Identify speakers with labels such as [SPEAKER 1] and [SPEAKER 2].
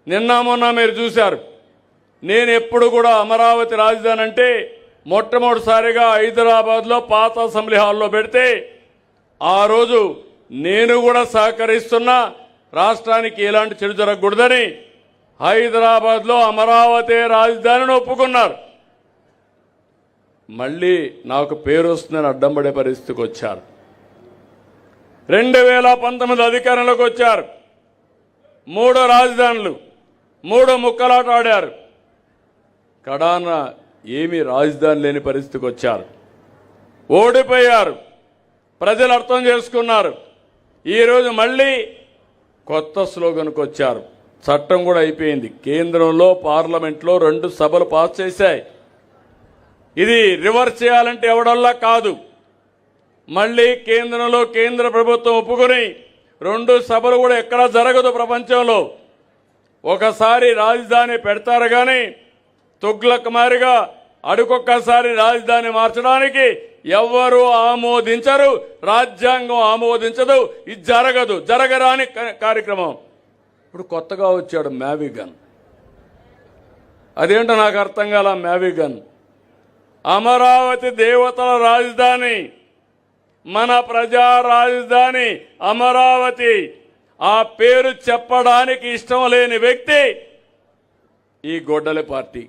[SPEAKER 1] నిన్న మొన్న మీరు చూశారు. నేను ఎప్పుడు కూడా అమరావతి రాజధాని అంటే మొట్టమొదటిసారిగా హైదరాబాద్లో పాత అసెంబ్లీ హాల్లో పెడితే ఆ రోజు నేను కూడా సహకరిస్తున్నా, రాష్ట్రానికి ఎలాంటి చెడు జరగకూడదని హైదరాబాద్లో అమరావతి రాజధానిని ఒప్పుకున్నారు. మళ్ళీ నాకు పేరు వస్తుందని అడ్డం పడే పరిస్థితికి వచ్చారు. 2019 అధికారంలోకి వచ్చారు. 3 రాజధానులు, 3 ముక్కలాట ఆడారు. కడాన ఏమీ రాజధాని లేని పరిస్థితికి వచ్చారు. ఓడిపోయారు. ప్రజలు అర్థం చేసుకున్నారు. ఈరోజు మళ్ళీ కొత్త స్లోగన్కి వచ్చారు. చట్టం కూడా అయిపోయింది. కేంద్రంలో పార్లమెంట్లో 2 సభలు పాస్ చేశాయి. ఇది రివర్స్ చేయాలంటే ఎవడల్లా కాదు. మళ్ళీ కేంద్రంలో కేంద్ర ప్రభుత్వం ఒప్పుకొని 2 సభలు కూడా ఎక్కడా జరగదు ప్రపంచంలో. ఒకసారి రాజధాని పెడతారు కానీ తుగ్లక్ మారిగా అడుకొక్కసారి రాజధాని మార్చడానికి ఎవ్వరూ ఆమోదించరు. రాజ్యాంగం ఆమోదించదు. ఇది జరగదు. జరగరాని కార్యక్రమం. ఇప్పుడు కొత్తగా వచ్చాడు మ్యావిగన్. అదేంటో నాకు అర్థం కాల. మ్యావిగన్ అమరావతి దేవతల రాజధాని, మన ప్రజా రాజధాని అమరావతి. ఆ పేరు చెప్పడానికి ఇష్టం లేని వ్యక్తి ఈ గొడ్డలి పార్టీ.